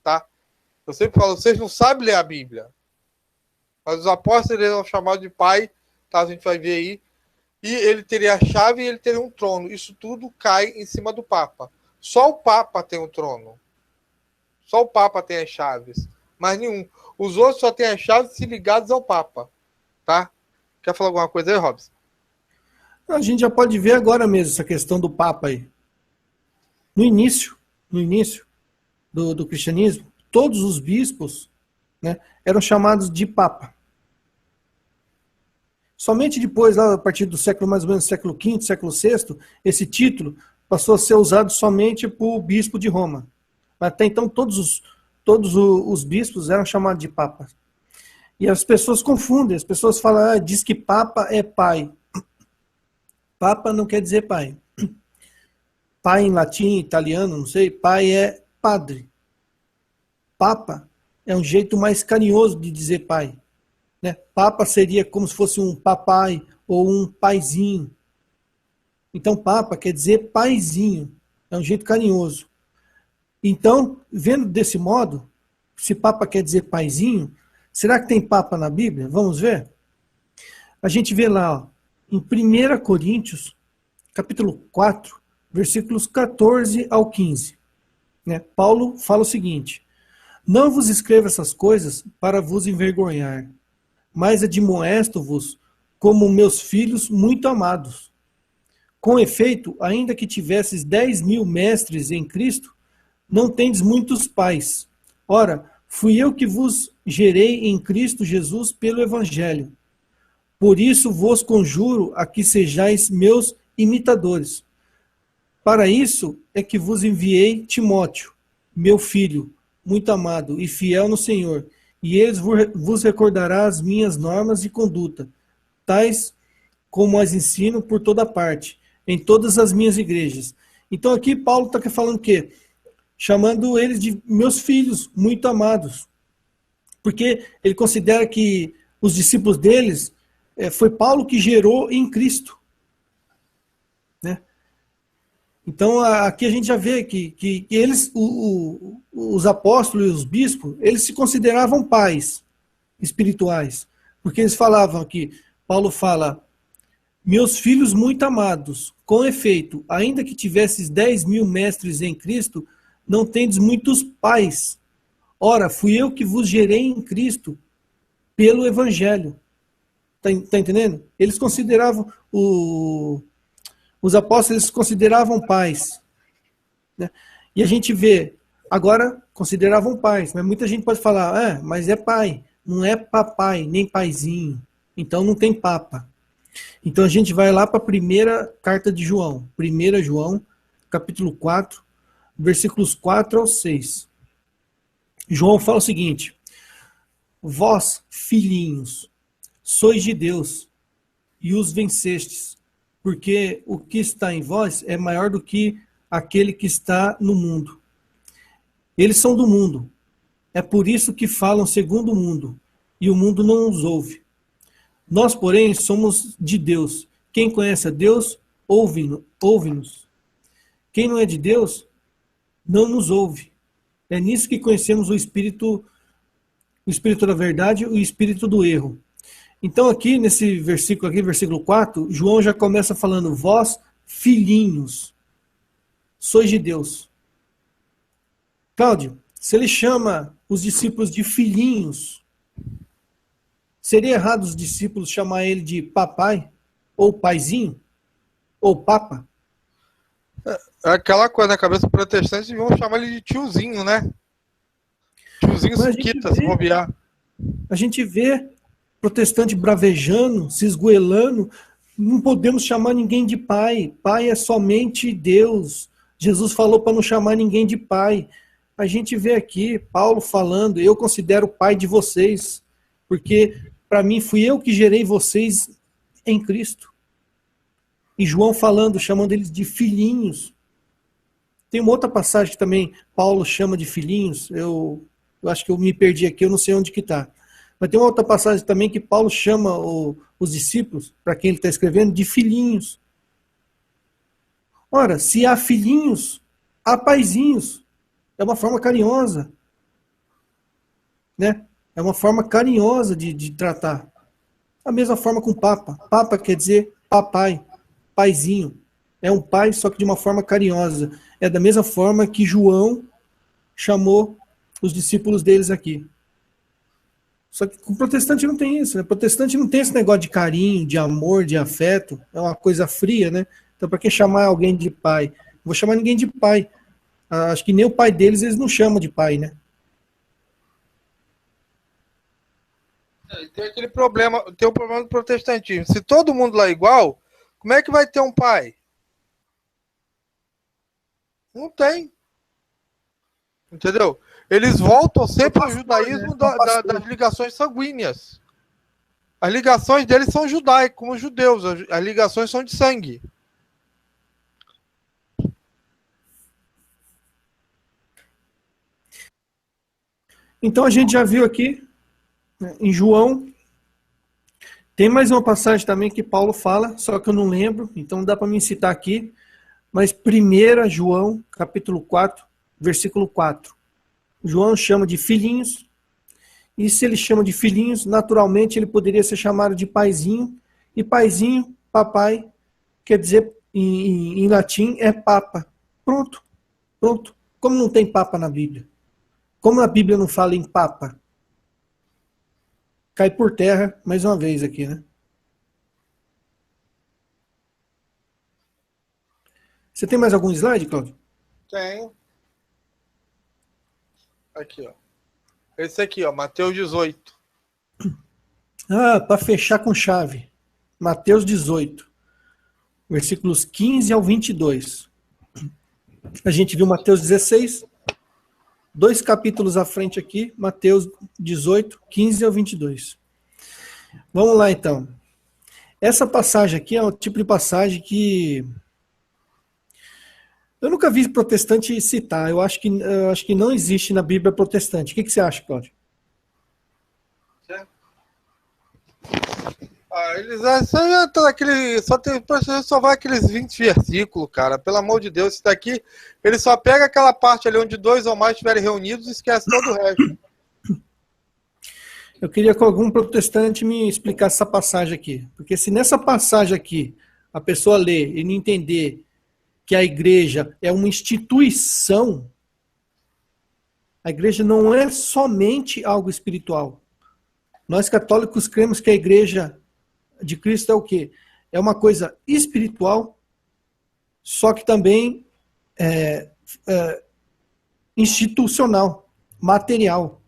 tá? Eu sempre falo, vocês não sabem ler a Bíblia. Mas os apóstolos eram chamados de pai, tá? A gente vai ver aí. E ele teria a chave e ele teria um trono. Isso tudo cai em cima do Papa. Só o Papa tem um trono. Só o Papa tem as chaves. Mas nenhum. Os outros só têm as chaves se ligados ao Papa. Tá? Quer falar alguma coisa aí, Robson? A gente já pode ver agora mesmo essa questão do Papa aí. No início do cristianismo, todos os bispos, né, eram chamados de Papa. Somente depois, lá, a partir do século, mais ou menos, século V, século VI, esse título passou a ser usado somente por bispo de Roma. Mas até então todos os bispos eram chamados de Papa. E as pessoas confundem, as pessoas falam, diz que Papa é pai. Papa não quer dizer pai. Pai em latim, italiano, não sei, pai é padre. Papa é um jeito mais carinhoso de dizer pai. Né? Papa seria como se fosse um papai ou um paizinho. Então, Papa quer dizer paizinho. É um jeito carinhoso. Então, vendo desse modo, se Papa quer dizer paizinho, será que tem Papa na Bíblia? Vamos ver? A gente vê lá, ó, em 1 Coríntios, capítulo 4, versículos 14 ao 15. Né? Paulo fala o seguinte: não vos escrevo essas coisas para vos envergonhar, mas admoesto-vos como meus filhos muito amados. Com efeito, ainda que tivesses 10.000 mestres em Cristo, não tendes muitos pais. Ora, fui eu que vos gerei em Cristo Jesus pelo Evangelho. Por isso vos conjuro a que sejais meus imitadores. Para isso é que vos enviei Timóteo, meu filho, muito amado e fiel no Senhor, e ele vos recordará as minhas normas de conduta, tais como as ensino por toda parte, em todas as minhas igrejas. Então aqui Paulo está falando o quê? Chamando eles de meus filhos muito amados. Porque ele considera que os discípulos deles foi Paulo que gerou em Cristo. Né? Então aqui a gente já vê que eles, os apóstolos e os bispos, eles se consideravam pais espirituais. Porque eles falavam aqui, Paulo fala, meus filhos muito amados, com efeito, ainda que tivesses 10.000 mestres em Cristo, não tendes muitos pais. Ora, fui eu que vos gerei em Cristo pelo Evangelho. Tá entendendo? Eles consideravam, os apóstolos eles consideravam pais. Né? E a gente vê, agora consideravam pais, mas muita gente pode falar, mas é pai, não é papai, nem paizinho. Então não tem papa. Então a gente vai lá para a primeira carta de João, 1 João, capítulo 4, versículos 4 ao 6. João fala o seguinte: vós, filhinhos, sois de Deus e os vencestes, porque o que está em vós é maior do que aquele que está no mundo. Eles são do mundo, é por isso que falam segundo o mundo, e o mundo não os ouve. Nós, porém, somos de Deus. Quem conhece a Deus, ouve-nos. Quem não é de Deus, não nos ouve. É nisso que conhecemos o espírito da verdade e o espírito do erro. Então aqui, nesse versículo aqui, versículo 4, João já começa falando, vós, filhinhos, sois de Deus. Cláudio, se ele chama os discípulos de filhinhos, seria errado os discípulos chamar ele de papai, ou paizinho, ou papa? É aquela coisa, na cabeça do protestante, vão chamar ele de tiozinho, né? Tiozinho suquita, se bobear. A gente vê protestante bravejando, se esgoelando, não podemos chamar ninguém de pai. Pai é somente Deus. Jesus falou para não chamar ninguém de pai. A gente vê aqui Paulo falando, eu considero o pai de vocês. porque para mim fui eu que gerei vocês em Cristo. E João falando, chamando eles de filhinhos. Tem uma outra passagem que também Paulo chama de filhinhos, eu acho que eu me perdi aqui, eu não sei onde que está. Mas tem uma outra passagem também que Paulo chama os discípulos, para quem ele está escrevendo, de filhinhos. Ora, se há filhinhos, há paizinhos. É uma forma carinhosa. Né? É uma forma carinhosa de tratar. A mesma forma com papa. Papa quer dizer papai, paizinho. É um pai, só que de uma forma carinhosa. É da mesma forma que João chamou os discípulos deles aqui. Só que com o protestante não tem isso, né? O protestante não tem esse negócio de carinho, de amor, de afeto. É uma coisa fria, né? Então, para que chamar alguém de pai? Não vou chamar ninguém de pai. Acho que nem o pai deles, eles não chamam de pai, né? Tem aquele problema, tem o problema do protestantismo. Se todo mundo lá é igual, como é que vai ter um pai? Não tem. Entendeu? Eles voltam sempre ao judaísmo das ligações sanguíneas. As ligações deles são judaicas, como os judeus. As ligações são de sangue. Então a gente já viu aqui, né, em João, tem mais uma passagem também que Paulo fala, só que eu não lembro, então dá para me citar aqui, mas 1 João, capítulo 4, versículo 4. João chama de filhinhos, e se ele chama de filhinhos, naturalmente ele poderia ser chamado de paizinho, e paizinho, papai, quer dizer, em latim, é papa. Pronto, pronto. Como não tem papa na Bíblia? Como a Bíblia não fala em papa? Cai por terra mais uma vez aqui, né? Você tem mais algum slide, Cláudio? Tem. Aqui, ó. Esse aqui, ó, Mateus 18. Ah, para fechar com chave. Mateus 18, versículos 15 ao 22. A gente viu Mateus 16, 2 capítulos à frente aqui, Mateus 18, 15 ao 22. Vamos lá, então. Essa passagem aqui é um tipo de passagem que eu nunca vi protestante citar. Eu acho que não existe na Bíblia protestante. O que você acha, Cláudio? Eles só vai aqueles 20 versículos, cara. Pelo amor de Deus, isso daqui, ele só pega aquela parte ali onde 2 ou mais estiverem reunidos e esquece todo o resto. Eu queria que algum protestante me explicasse essa passagem aqui. Porque se nessa passagem aqui a pessoa ler e não entender que a igreja é uma instituição, a igreja não é somente algo espiritual. Nós católicos cremos que a igreja de Cristo é o quê? É uma coisa espiritual, só que também institucional, material.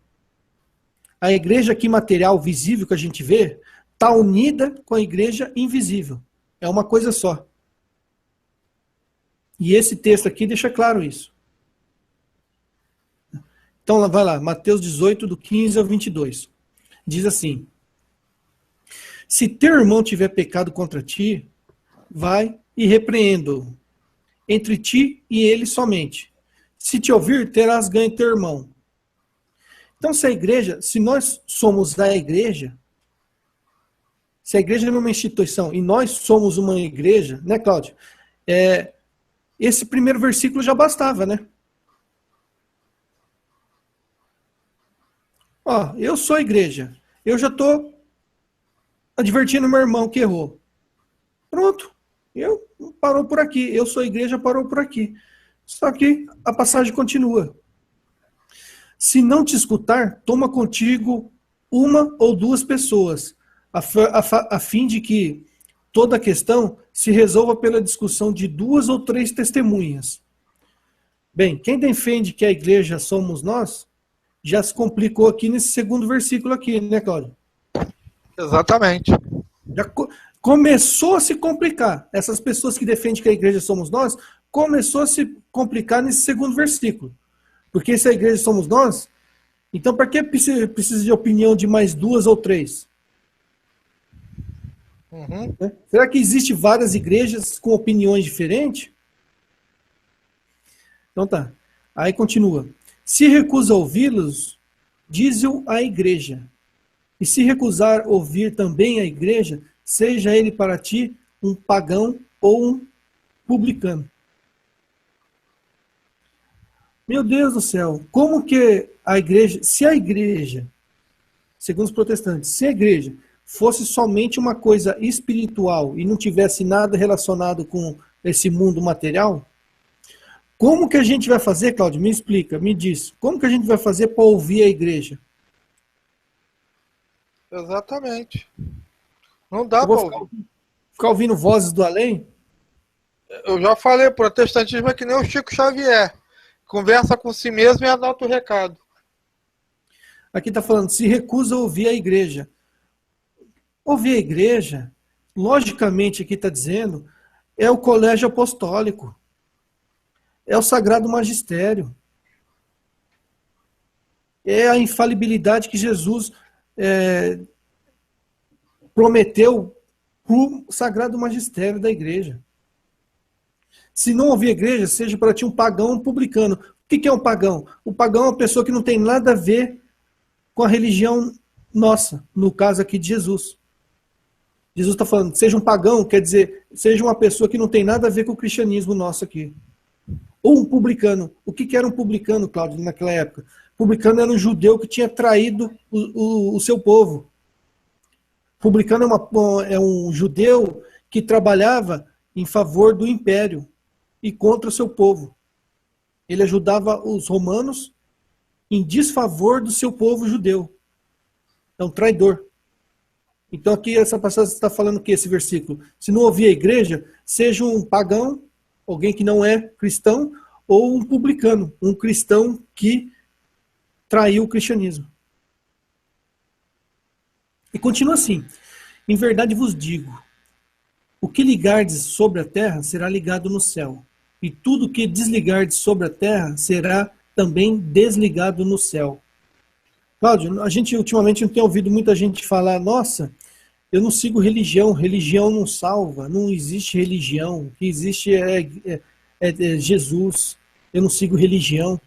A igreja aqui material, visível, que a gente vê, está unida com a igreja invisível. É uma coisa só. E esse texto aqui deixa claro isso. Então, vai lá, Mateus 18, do 15 ao 22. Diz assim: se teu irmão tiver pecado contra ti, vai e repreenda-o, entre ti e ele somente. Se te ouvir, terás ganho teu irmão. Então, se nós somos da igreja, se a igreja é uma instituição e nós somos uma igreja, né, Cláudio? Esse primeiro versículo já bastava, né? Ó, eu sou a igreja. Eu já estou advertindo meu irmão que errou. Pronto. Parou por aqui. Eu sou a igreja, parou por aqui. Só que a passagem continua. Se não te escutar, toma contigo uma ou duas pessoas, a fim de que toda a questão se resolva pela discussão de 2 ou 3 testemunhas. Bem, quem defende que a igreja somos nós, já se complicou aqui nesse segundo versículo aqui, né, Cláudio? Exatamente. Já começou a se complicar. Essas pessoas que defendem que a igreja somos nós, começou a se complicar nesse segundo versículo. Porque se a igreja somos nós, Então, para que precisa de opinião de mais 2 ou 3? Uhum. Né? Será que existe várias igrejas com opiniões diferentes? Então tá. Aí continua. Se recusa ouvi-los, dize-o à igreja. E se recusar ouvir também a igreja, seja ele para ti um pagão ou um publicano. Meu Deus do céu, como que a igreja, se a igreja, segundo os protestantes, se a igreja fosse somente uma coisa espiritual e não tivesse nada relacionado com esse mundo material, como que a gente vai fazer, Cláudio? Me explica, me diz. Como que a gente vai fazer para ouvir a igreja? Exatamente. Não dá Eu para vou ouvir. ficar ouvindo vozes do além? Eu já falei, protestantismo é que nem o Chico Xavier. Conversa com si mesmo e anota o recado. Aqui está falando, se recusa a ouvir a igreja. Ouvir a igreja, logicamente aqui está dizendo, é o colégio apostólico, é o sagrado magistério, é a infalibilidade que Jesus prometeu para o sagrado magistério da igreja. Se não ouvir a igreja, seja para ti um pagão ou um publicano. O que é um pagão? O pagão é uma pessoa que não tem nada a ver com a religião nossa, no caso aqui de Jesus. Jesus está falando, seja um pagão, quer dizer, seja uma pessoa que não tem nada a ver com o cristianismo nosso aqui. Ou um publicano. O que era um publicano, Cláudio, naquela época? Publicano era um judeu que tinha traído o seu povo. Publicano é um judeu que trabalhava em favor do império e contra o seu povo. Ele ajudava os romanos em desfavor do seu povo judeu. É um traidor. Então aqui essa passagem está falando que esse versículo, se não ouvir a igreja, seja um pagão, alguém que não é cristão, ou um publicano, um cristão que traiu o cristianismo. E continua assim, em verdade vos digo, o que ligardes sobre a terra será ligado no céu, e tudo que desligardes sobre a terra será também desligado no céu. Cláudio, a gente ultimamente não tem ouvido muita gente falar, nossa, eu não sigo religião, religião não salva, não existe religião, o que existe é Jesus, eu não sigo religião.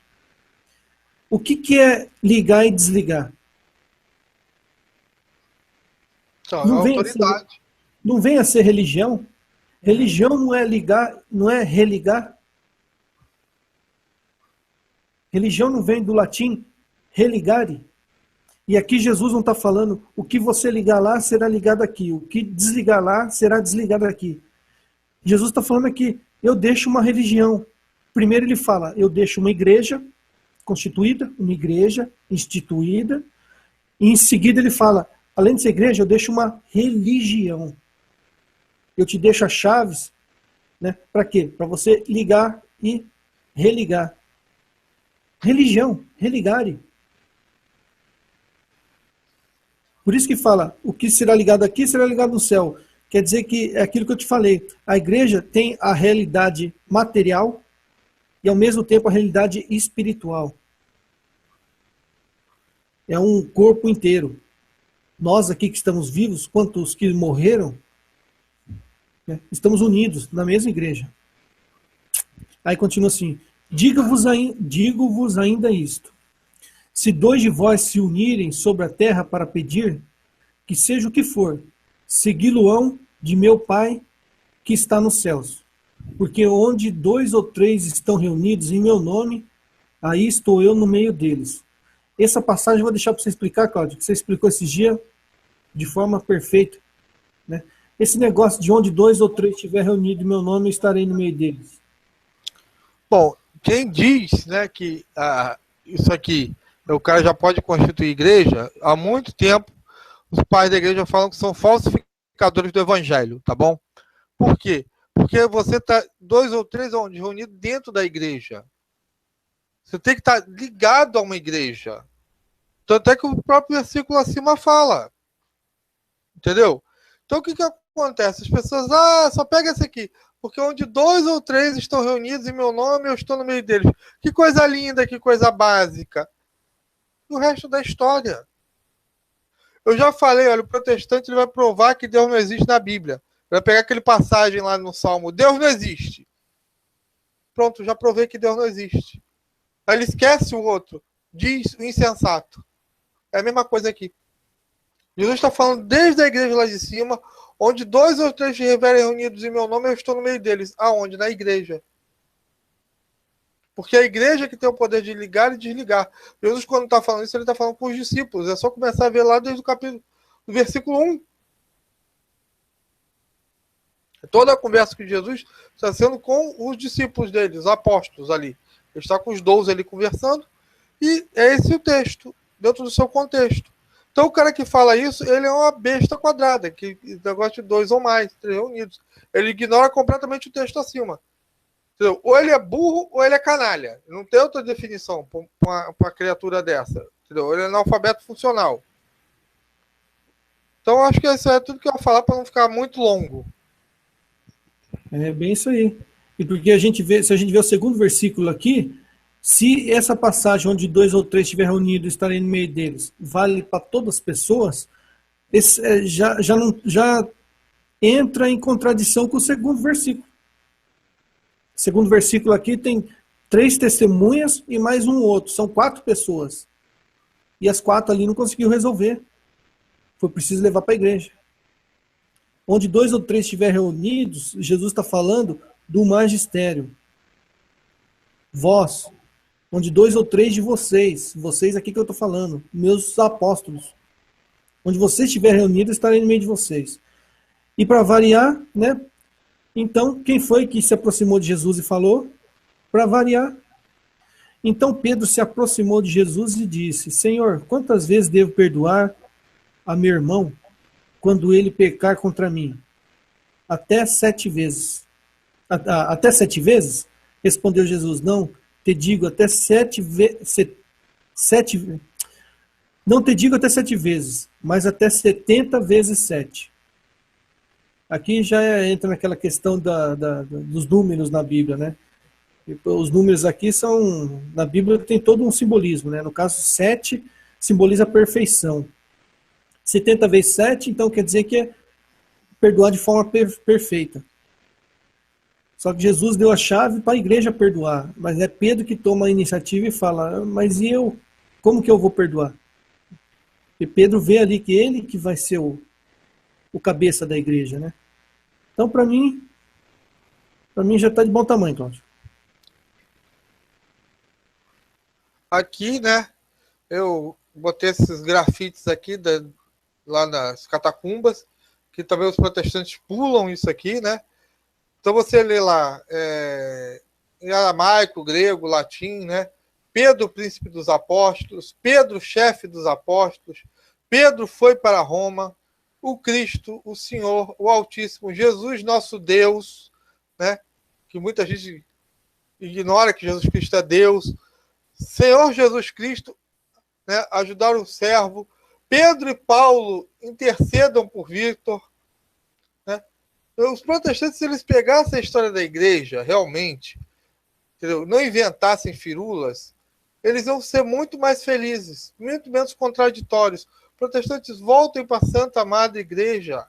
O que é ligar e desligar? Então, é autoridade. Não vem a ser religião? Religião não é ligar, não é religar? Religião não vem do latim religare? E aqui Jesus não está falando o que você ligar lá será ligado aqui, o que desligar lá será desligado aqui. Jesus está falando aqui, eu deixo uma religião. Primeiro ele fala, eu deixo uma igreja constituída, uma igreja instituída, e em seguida ele fala, além de ser igreja, eu deixo uma religião. Eu te deixo as chaves, né? Para quê? Para você ligar e religar. Religião, religare. Por isso que fala, o que será ligado aqui será ligado no céu. Quer dizer que é aquilo que eu te falei. A igreja tem a realidade material e ao mesmo tempo a realidade espiritual. É um corpo inteiro. Nós aqui que estamos vivos, quanto os que morreram, né, estamos unidos na mesma igreja. Aí continua assim, digo-vos ainda isto. Se 2 de vós se unirem sobre a terra para pedir, que seja o que for, segui-lo-ão de meu Pai que está nos céus. Porque onde 2 ou 3 estão reunidos em meu nome, aí estou eu no meio deles. Essa passagem eu vou deixar para você explicar, Cláudio, que você explicou esses dias de forma perfeita. Né? Esse negócio de onde 2 ou 3 estiver reunido em meu nome, eu estarei no meio deles. Bom, quem diz, né, que isso aqui o cara já pode constituir igreja, há muito tempo os pais da igreja falam que são falsificadores do evangelho, tá bom? Por quê? Porque você está 2 ou 3 onde? Reunidos dentro da igreja. Você tem que estar ligado a uma igreja. Tanto é que o próprio versículo acima fala. Entendeu? Então o que acontece? As pessoas, só pega esse aqui. Porque onde 2 ou 3 estão reunidos em meu nome, eu estou no meio deles. Que coisa linda, que coisa básica. no resto da história. Eu já falei, olha, o protestante ele vai provar que Deus não existe na Bíblia. Vai pegar aquele passagem lá no Salmo, Deus não existe. Pronto, já provei que Deus não existe. Aí ele esquece o outro, diz o insensato. É a mesma coisa aqui. Jesus está falando desde a igreja lá de cima, onde 2 ou 3 estiverem reunidos em meu nome, eu estou no meio deles. Aonde? Na igreja. Porque é a igreja que tem o poder de ligar e desligar. Jesus, quando está falando isso, ele está falando com os discípulos. É só começar a ver lá desde o capítulo, do versículo 1. Toda a conversa que Jesus está sendo com os discípulos dele, os apóstolos ali. Ele está com os 12 ali conversando. E é esse o texto, dentro do seu contexto. Então o cara que fala isso, ele é uma besta quadrada, que negócio de 2 ou mais, 3 reunidos. Ele ignora completamente o texto acima. Entendeu? Ou ele é burro ou ele é canalha. Não tem outra definição para uma criatura dessa. Entendeu? Ele é analfabeto funcional. Então acho que isso é tudo que eu vou falar para não ficar muito longo. É bem isso aí. E porque a gente vê, se a gente vê o segundo versículo aqui, se essa passagem onde 2 ou 3 estiver reunidos estarem no meio deles, vale para todas as pessoas, esse, já entra em contradição com o segundo versículo. O segundo versículo aqui tem 3 testemunhas e mais um outro. São 4 pessoas. E as 4 ali não conseguiu resolver. Foi preciso levar para a igreja. Onde 2 ou 3 estiverem reunidos, Jesus está falando do magistério. Vós, onde 2 ou 3 de vocês aqui que eu estou falando, meus apóstolos, onde vocês estiverem reunidos, estarei no meio de vocês. E para variar, né? Então, quem foi que se aproximou de Jesus e falou? Para variar. Então Pedro se aproximou de Jesus e disse: Senhor, quantas vezes devo perdoar a meu irmão quando ele pecar contra mim? Até 7 vezes. Até 7 vezes? Respondeu Jesus: Não, te digo até 7 vezes. Não te digo até 7 vezes, mas até 70 vezes 7. Aqui já entra naquela questão dos números na Bíblia, né? Os números aqui são, na Bíblia tem todo um simbolismo, né? No caso, 7 simboliza a perfeição. 70 vezes 7, então quer dizer que é perdoar de forma perfeita. Só que Jesus deu a chave para a igreja perdoar, mas é Pedro que toma a iniciativa e fala: mas e eu? Como que eu vou perdoar? E Pedro vê ali que ele que vai ser o cabeça da igreja, né? Então, para mim já está de bom tamanho, Cláudio. Aqui, né, eu botei esses grafites aqui lá nas catacumbas, que também os protestantes pulam isso aqui, né? Então você lê lá em aramaico, grego, latim, né? Pedro, príncipe dos apóstolos, Pedro, chefe dos apóstolos, Pedro foi para Roma, o Cristo, o Senhor, o Altíssimo, Jesus, nosso Deus, né? Que muita gente ignora que Jesus Cristo é Deus, Senhor Jesus Cristo, né? Ajudar o servo, Pedro e Paulo intercedam por Vítor, né? Os protestantes, se eles pegassem a história da igreja, realmente, entendeu? Não inventassem firulas, eles iam ser muito mais felizes, muito menos contraditórios. Protestantes, voltem para a Santa Amada Igreja.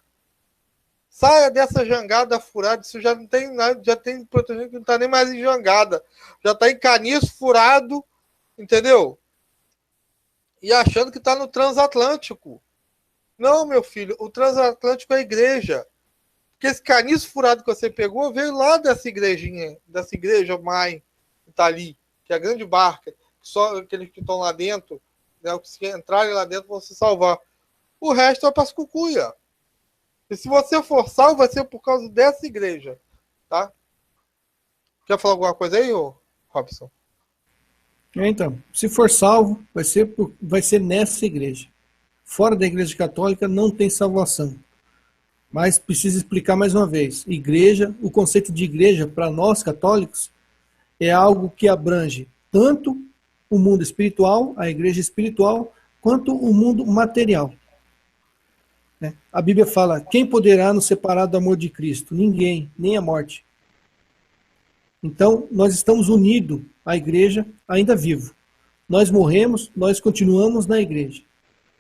Saia dessa jangada furada. Isso já não tem nada, já tem protestante que não está nem mais em jangada. Já está em caniço furado, entendeu? E achando que está no transatlântico. Não, meu filho, o transatlântico é a igreja. Porque esse caniço furado que você pegou veio lá dessa igrejinha, dessa igreja mãe que está ali, que é a grande barca. Só aqueles que estão lá dentro, né, se entrarem lá dentro vão se salvar. O resto é para as cucuia. E se você for salvo, vai ser por causa dessa igreja. Tá? Quer falar alguma coisa aí, Robson? Então, se for salvo, vai ser nessa igreja. Fora da igreja católica não tem salvação. Mas precisa explicar mais uma vez. Igreja, o conceito de igreja para nós católicos é algo que abrange tanto o mundo espiritual, a igreja espiritual, quanto o mundo material. A Bíblia fala: quem poderá nos separar do amor de Cristo? Ninguém, nem a morte. Então, nós estamos unidos à igreja ainda vivo. nós morremos, nós continuamos na igreja.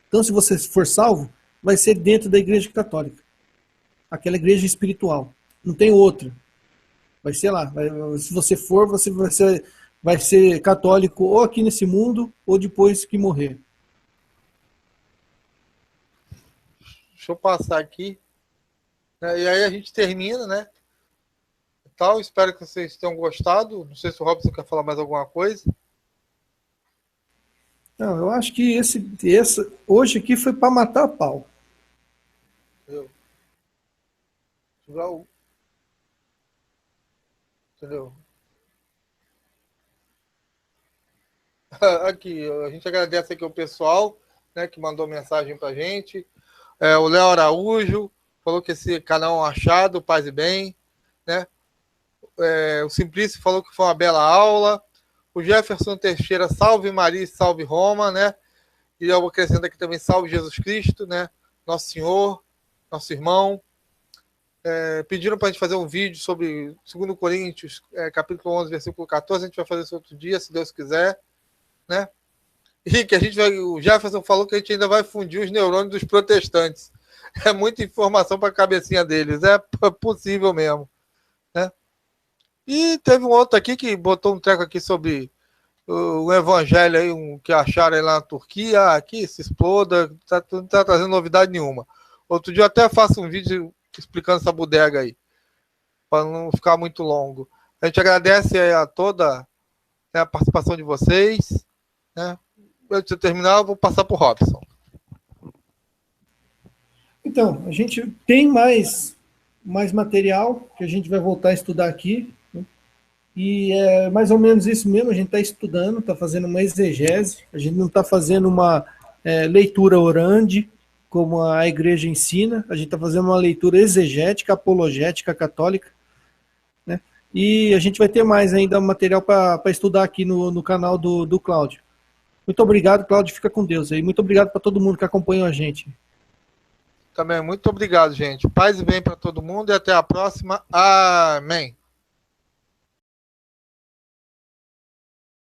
Então, se você for salvo, vai ser dentro da igreja católica. Aquela igreja espiritual. Não tem outra. Vai ser lá. Se você for, você vai ser católico ou aqui nesse mundo, ou depois que morrer. Deixa eu passar aqui. E aí a gente termina, né? Então, espero que vocês tenham gostado. Não sei se o Robson quer falar mais alguma coisa. Não, eu acho que esse hoje aqui foi para matar a pau. Entendeu? Aqui, a gente agradece aqui o pessoal, né, que mandou mensagem pra gente. O Léo Araújo falou que esse canal é um achado, paz e bem, né? O Simplício falou que foi uma bela aula. O Jefferson Teixeira, salve Maria e salve Roma, né? E eu acrescento aqui também, salve Jesus Cristo, né? Nosso Senhor, nosso irmão. Pediram para a gente fazer um vídeo sobre 2 Coríntios, capítulo 11, versículo 14. A gente vai fazer isso outro dia, se Deus quiser, né? E que o Jefferson falou que a gente ainda vai fundir os neurônios dos protestantes. É muita informação para a cabecinha deles, é possível mesmo, né? E teve um outro aqui que botou um treco aqui sobre o evangelho aí, que acharam aí lá na Turquia, aqui se exploda, não está trazendo novidade nenhuma. Outro dia eu até faço um vídeo explicando essa bodega aí, para não ficar muito longo. A gente agradece a toda, né, a participação de vocês, né? Antes de terminar, eu vou passar para o Robson. Então, a gente tem mais material que a gente vai voltar a estudar aqui, né? E é mais ou menos isso mesmo, a gente está estudando, está fazendo uma exegese, a gente não está fazendo uma leitura orante, como a igreja ensina, a gente está fazendo uma leitura exegética, apologética, católica, né? E a gente vai ter mais ainda material para estudar aqui no canal do Cláudio. Muito obrigado, Cláudio, fica com Deus aí. Muito obrigado para todo mundo que acompanhou a gente. Também, muito obrigado, gente. Paz e bem para todo mundo e até a próxima. Amém.